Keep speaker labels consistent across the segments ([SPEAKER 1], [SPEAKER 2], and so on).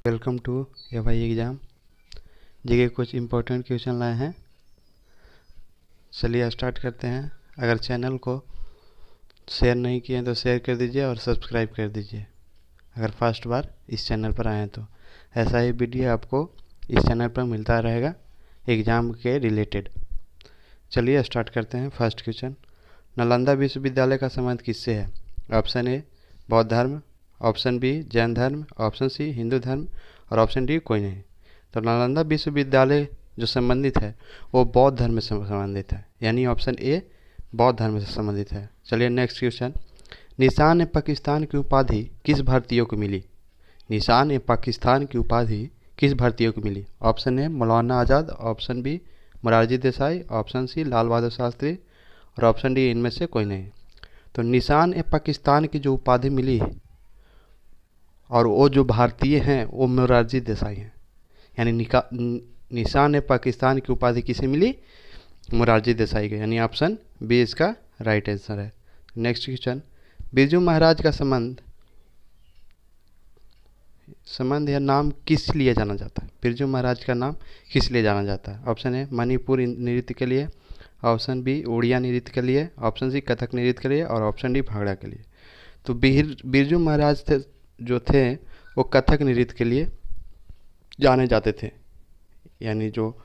[SPEAKER 1] Welcome to AY exam. GK कुछ important question लाए हैं। चलिए स्टार्ट करते हैं। अगर चैनल को शेयर नहीं किए हैं तो शेयर कर दीजिए और सब्सक्राइब कर दीजिए अगर फर्स्ट बार इस चैनल पर आए हैं तो। ऐसा ही वीडियो आपको इस चैनल पर मिलता रहेगा एग्ज़ाम के रिलेटेड। चलिए स्टार्ट करते हैं। फर्स्ट क्वेश्चन, नालंदा विश्वविद्यालय का संबंध किससे है? ऑप्शन ए बौद्ध धर्म, ऑप्शन बी जैन धर्म, ऑप्शन सी हिंदू धर्म और ऑप्शन डी कोई नहीं। तो नालंदा विश्वविद्यालय जो संबंधित है वो बौद्ध धर्म से संबंधित है, यानी ऑप्शन ए बौद्ध धर्म से संबंधित है। चलिए नेक्स्ट क्वेश्चन, निशान ए पाकिस्तान की उपाधि किस भारतीय को मिली? निशान ए पाकिस्तान की उपाधि किस भारतीय को मिली? Option A Maulana Azad, option B Morarji Desai, option C Lal Bahadur Shastri और ऑप्शन डी इनमें से कोई नहीं। तो निशान ए पाकिस्तान की जो उपाधि मिली है और वो जो भारतीय हैं वो मोरारजी देसाई हैं, यानी निशान ए पाकिस्तान की उपाधि किसे मिली? मोरारजी देसाई के, यानी ऑप्शन बी इसका राइट आंसर है। नेक्स्ट क्वेश्चन, बिरजू महाराज का संबंध या नाम किस लिए जाना जाता है? बिरजू महाराज का नाम किस लिए जाना जाता है? ऑप्शन ए मणिपुर नृत्य के लिए, ऑप्शन बी उड़िया नृत्य के लिए, ऑप्शन सी कथक नृत्य के लिए और ऑप्शन डी भांगड़ा के लिए। तो बिरजू महाराज जो थे वो कथक नृत्य के लिए जाने जाते थे, यानी जो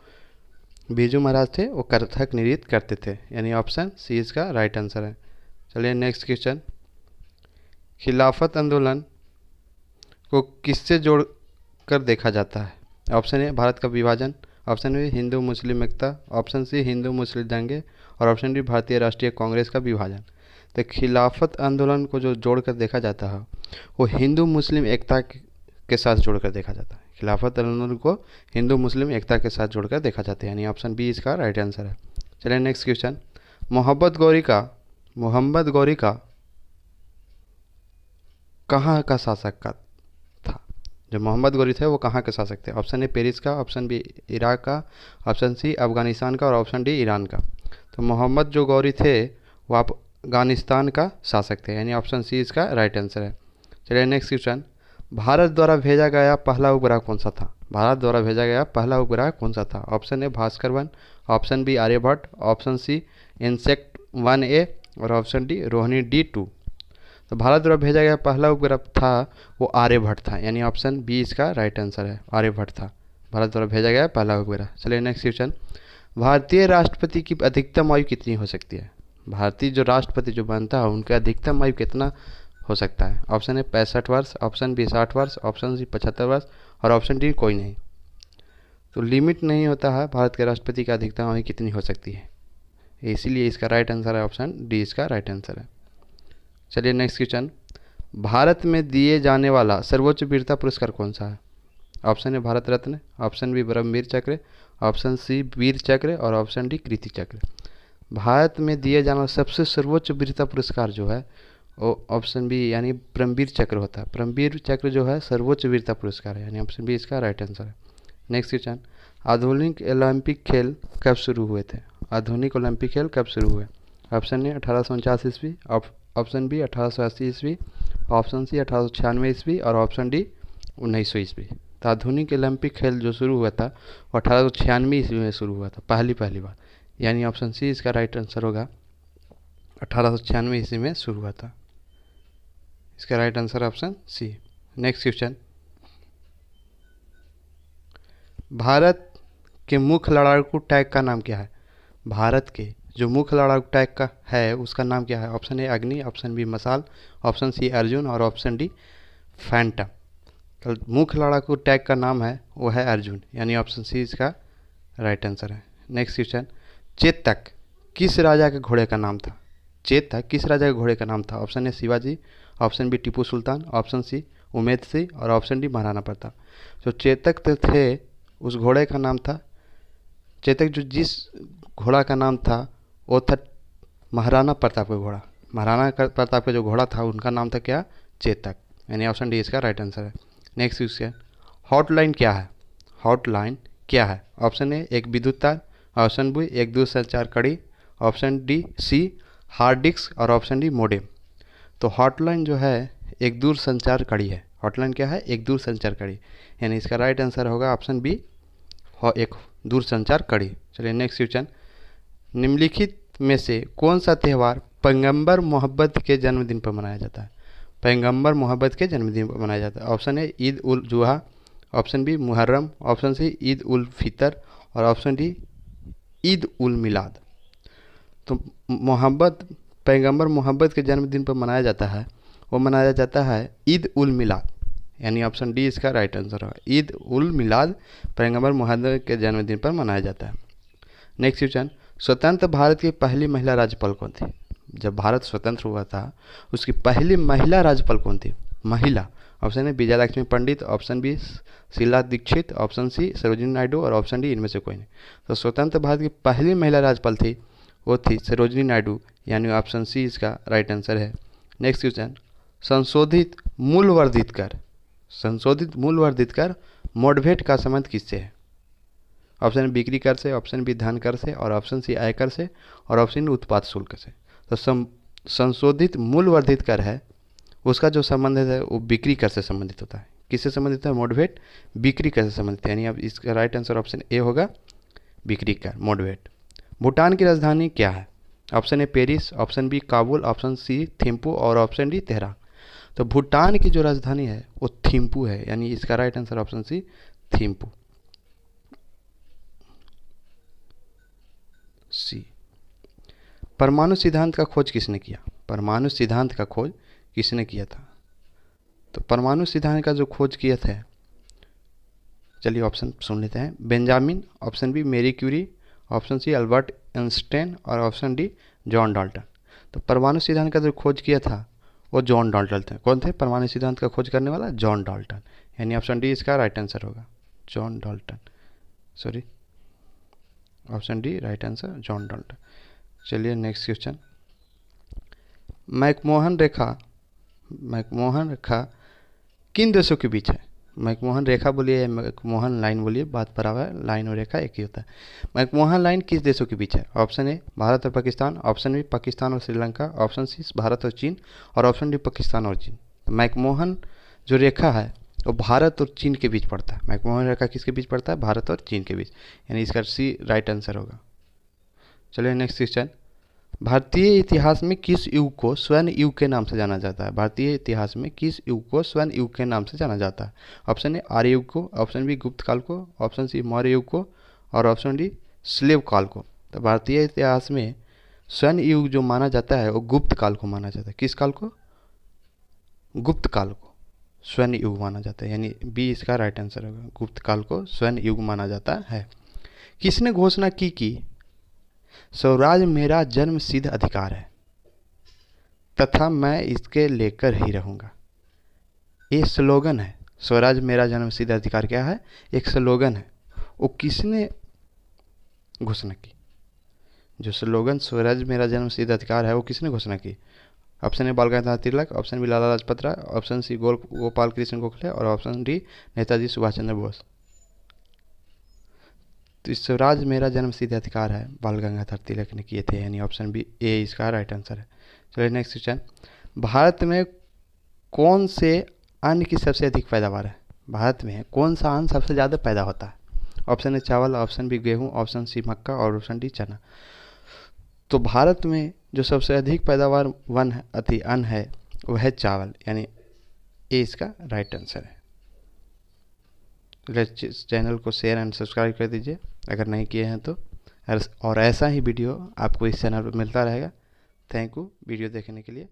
[SPEAKER 1] बिरजू महाराज थे वो कथक नृत्य करते थे, यानी ऑप्शन सी इसका राइट आंसर है। चलिए नेक्स्ट क्वेश्चन, खिलाफत आंदोलन को किससे जोड़कर देखा जाता है? ऑप्शन ए भारत का विभाजन, ऑप्शन बी हिंदू मुस्लिम एकता, ऑप्शन सी हिंदू मुस्लिम दंगे और ऑप्शन डी भारतीय राष्ट्रीय कांग्रेस का विभाजन। तो खिलाफत आंदोलन को जो जोड़कर देखा जाता है वो हिंदू मुस्लिम एकता के साथ जोड़कर देखा जाता है। खिलाफत आंदोलन को हिंदू मुस्लिम एकता के साथ जोड़कर देखा जाता है, यानी ऑप्शन बी इसका राइट आंसर है। चलिए नेक्स्ट क्वेश्चन, मोहम्मद गौरी का कहाँ का शासक का था? जो मोहम्मद गौरी थे वो कहाँ के शासक थे? ऑप्शन ए पेरिस का, ऑप्शन बी इराक का, ऑप्शन सी अफगानिस्तान का और ऑप्शन डी ईरान का। तो मोहम्मद जो गौरी थे वो अफगानिस्तान का शासक थे, यानी ऑप्शन सी इसका राइट आंसर है। चलिए नेक्स्ट क्वेश्चन, भारत द्वारा भेजा गया पहला उपग्रह कौन सा था? भारत द्वारा भेजा गया पहला उपग्रह कौन सा था? Option A Bhaskara 1, option B Aryabhata, option C INSAT 1A और ऑप्शन डी रोहिणी D2। तो भारत द्वारा भेजा गया पहला उपग्रह था वो आर्यभट्ट था, यानी ऑप्शन बी इसका राइट आंसर है, आर्यभट्ट था भारत द्वारा भेजा गया पहला उपग्रह। चलिए नेक्स्ट क्वेश्चन, भारतीय राष्ट्रपति की अधिकतम आयु कितनी हो सकती है? भारतीय जो राष्ट्रपति जो बनता है उनका अधिकतम आयु कितना हो सकता है? ऑप्शन ए 65 वर्ष, ऑप्शन बी 60 वर्ष, ऑप्शन सी 75 वर्ष और ऑप्शन डी कोई नहीं। तो लिमिट नहीं होता है भारत के राष्ट्रपति का अधिकतम आयु कितनी हो सकती है, इसीलिए इसका राइट आंसर है ऑप्शन डी इसका राइट आंसर है। चलिए नेक्स्ट क्वेश्चन, भारत में दिए जाने वाला सर्वोच्च वीरता पुरस्कार कौन सा है? Option A Bharat Ratna, option B Param Vir Chakra, option सी वीर चक्र और ऑप्शन डी कीर्ति चक्र। भारत में दिए जाने वाला सबसे सर्वोच्च वीरता पुरस्कार जो है वो ऑप्शन बी यानी परमवीर चक्र होता है। परमवीर चक्र जो है सर्वोच्च वीरता पुरस्कार है, यानी ऑप्शन बी इसका राइट आंसर है। नेक्स्ट क्वेश्चन, आधुनिक ओलंपिक खेल कब शुरू हुए थे? आधुनिक ओलंपिक खेल कब शुरू हुए? ऑप्शन ए 1849 ईस्वी, ऑप्शन बी 1880 ईस्वी, ऑप्शन सी 1896 ईस्वी और ऑप्शन डी 1900 ईस्वी। तो आधुनिक ओलंपिक खेल जो शुरू हुआ था वो 1896 ईस्वी में शुरू हुआ था पहली बार, यानी ऑप्शन सी इसका राइट आंसर होगा, 1896 ईस्वी में शुरू हुआ था, इसका right answer option C. Next question, Bharat के मुख्य लड़ाकू टैंक का नाम क्या है? भारत के जो मुख्य लड़ाकू टैंक का है उसका नाम क्या है? ऑप्शन ए अग्नि, ऑप्शन बी मशाल, ऑप्शन सी अर्जुन और ऑप्शन डी फैंटम। तो मुख्य लड़ाकू टैंक का नाम है वो है अर्जुन, यानी ऑप्शन सी इसका राइट आंसर है। नेक्स्ट क्वेश्चन, चेतक किस राजा के घोड़े का नाम था? चेतक किस राजा के घोड़े का नाम था? Option A Shivaji, option B Tipu Sultan, option C Umed Singh और ऑप्शन डी महाराणा प्रताप। जो चेतक थे उस घोड़े का नाम था चेतक, जो जिस घोड़ा का नाम था वो था महाराणा प्रताप का घोड़ा। महाराणा प्रताप का जो घोड़ा था उनका नाम था क्या? चेतक, यानी ऑप्शन डी इसका राइट आंसर है। नेक्स्ट क्वेश्चन, हॉटलाइन क्या है? हॉटलाइन क्या है? ऑप्शन ए एक विद्युत तार, ऑप्शन बी एक दूरसंचार कड़ी, option D C hard disk और ऑप्शन डी मोडेम। तो हॉटलाइन जो है एक दूरसंचार कड़ी है, हॉटलाइन क्या है? एक दूरसंचार कड़ी, यानी इसका राइट आंसर होगा ऑप्शन बी, एक दूरसंचार कड़ी। चलिए नेक्स्ट क्वेश्चन, निम्नलिखित में से कौन सा त्यौहार पैगंबर मोहब्बत के जन्मदिन पर मनाया जाता है? पैगंबर मोहब्बत के जन्मदिन पर मनाया जाता है। Option A Eid ul Zuha, option B Muharram, option C Eid ul Fitr और ऑप्शन डी ईद उल मिलाद। तो मोहब्बत, पैगंबर मोहब्बत के जन्मदिन पर मनाया जाता है, वो मनाया जाता है ईद उल मिलाद, यानी ऑप्शन डी इसका राइट आंसर होगा। ईद उल मिलाद पैगंबर मोहम्मद के जन्मदिन पर मनाया जाता है। नेक्स्ट क्वेश्चन, स्वतंत्र भारत की पहली महिला राज्यपाल कौन थी? जब भारत स्वतंत्र हुआ था उसकी पहली महिला राज्यपाल कौन थी? महिला, option A Vijayalakshmi Pandit, option B Sheila Dikshit, option C Sarojini Naidu और ऑप्शन डी इनमें से कोई नहीं। तो स्वतंत्र भारत की पहली महिला राज्यपाल थी, वो थी सरोजिनी नायडू, यानी ऑप्शन सी इसका राइट आंसर है। नेक्स्ट क्वेश्चन, संशोधित मूल्य वर्धित कर, संशोधित मूल्य वर्धित कर मोडभेट का संबंध किससे है? ऑप्शन बिक्री कर से, ऑप्शन बी धन कर से और ऑप्शन सी आयकर से और ऑप्शन उत्पाद शुल्क से। तो संशोधित मूल्य वर्धित कर है, उसका जो संबंध है वो बिक्री कर से संबंधित होता है। किससे संबंधित है? मोडभेट बिक्री कर से संबंधित है, यानी अब इसका राइट आंसर ऑप्शन ए होगा, बिक्री कर, मोडभेट। भूटान की राजधानी क्या है? Option A Paris, option B Kabul, option C Thimphu और ऑप्शन डी तेहरान। तो भूटान की जो राजधानी है वो थिम्पू है, यानी इसका right answer option C Thimphu, C. परमाणु सिद्धांत का खोज किसने किया? परमाणु सिद्धांत का खोज किसने किया था? तो परमाणु सिद्धांत का जो खोज किया था, चलिए ऑप्शन सुन लेते हैं। Benjamin, option B Marie Curie, option C Albert Einstein और ऑप्शन डी जॉन डाल्टन। तो परमाणु सिद्धांत का जो खोज किया था वो जॉन डाल्टन थे। कौन थे परमाणु सिद्धांत का खोज करने वाला? जॉन डाल्टन, यानी ऑप्शन डी इसका राइट आंसर होगा, John Dalton, sorry option D right answer John Dalton. चलिए नेक्स्ट क्वेश्चन, मैकमोहन रेखा किन देशों के बीच है? मैकमोहन रेखा बोलिए या मैकमोहन लाइन बोलिए, बात बराबर है, लाइन और रेखा एक ही होता है। मैकमोहन लाइन किस देशों के बीच है? ऑप्शन ए भारत और पाकिस्तान, ऑप्शन बी पाकिस्तान और श्रीलंका, ऑप्शन सी भारत और चीन और ऑप्शन डी पाकिस्तान और चीन। तो मैकमोहन जो रेखा है वो भारत और चीन के बीच पड़ता है। मैकमोहन रेखा किसके बीच पड़ता है? भारत और चीन के बीच, यानी इसका सी राइट आंसर होगा। चलिए नेक्स्ट क्वेश्चन, भारतीय इतिहास में किस युग को स्वर्ण युग के नाम से जाना जाता है? भारतीय इतिहास में किस युग को स्वर्ण युग के नाम से जाना जाता है? ऑप्शन ए आर्य युग को, ऑप्शन बी गुप्त काल को, ऑप्शन सी मौर्य युग को और ऑप्शन डी स्लेव काल को। तो भारतीय इतिहास में स्वर्ण युग जो माना जाता है वो गुप्त काल को माना जाता है। किस काल को? गुप्त काल को स्वर्ण युग माना जाता है, यानी बी इसका राइट आंसर होगा, गुप्त काल को स्वर्ण युग माना जाता है। किसने घोषणा की कि स्वराज मेरा जन्म सिद्ध अधिकार है तथा मैं इसके लेकर ही रहूंगा? ये स्लोगन है, स्वराज मेरा जन्म सिद्ध अधिकार क्या है? एक स्लोगन है। वो किसने घोषणा की? जो स्लोगन स्वराज मेरा जन्म सिद्ध अधिकार है वो किसने घोषणा की? ऑप्शन ए बाल Gangadhar Tilak, option B Lala Lajpat Rai, option C Gopal Krishna Gokhale और ऑप्शन डी नेताजी सुभाष चंद्र बोस। तो स्वराज मेरा जन्म सिद्ध अधिकार है बाल गंगाधर तिलक ने किए थे, यानी ऑप्शन बी ए इसका राइट आंसर है। चलिए नेक्स्ट क्वेश्चन, भारत में कौन से अन्न की सबसे अधिक पैदावार है? भारत में कौन सा अन्न सबसे ज़्यादा पैदा होता है? ऑप्शन ए चावल, ऑप्शन बी गेहूँ, ऑप्शन सी मक्का और ऑप्शन डी चना। तो भारत में जो सबसे अधिक पैदावार अन्न है वह है चावल, यानी ए इसका राइट आंसर है। इस चैनल को शेयर एंड सब्सक्राइब कर दीजिए अगर नहीं किए हैं तो, और ऐसा ही वीडियो आपको इस चैनल पर मिलता रहेगा। थैंक यू वीडियो देखने के लिए।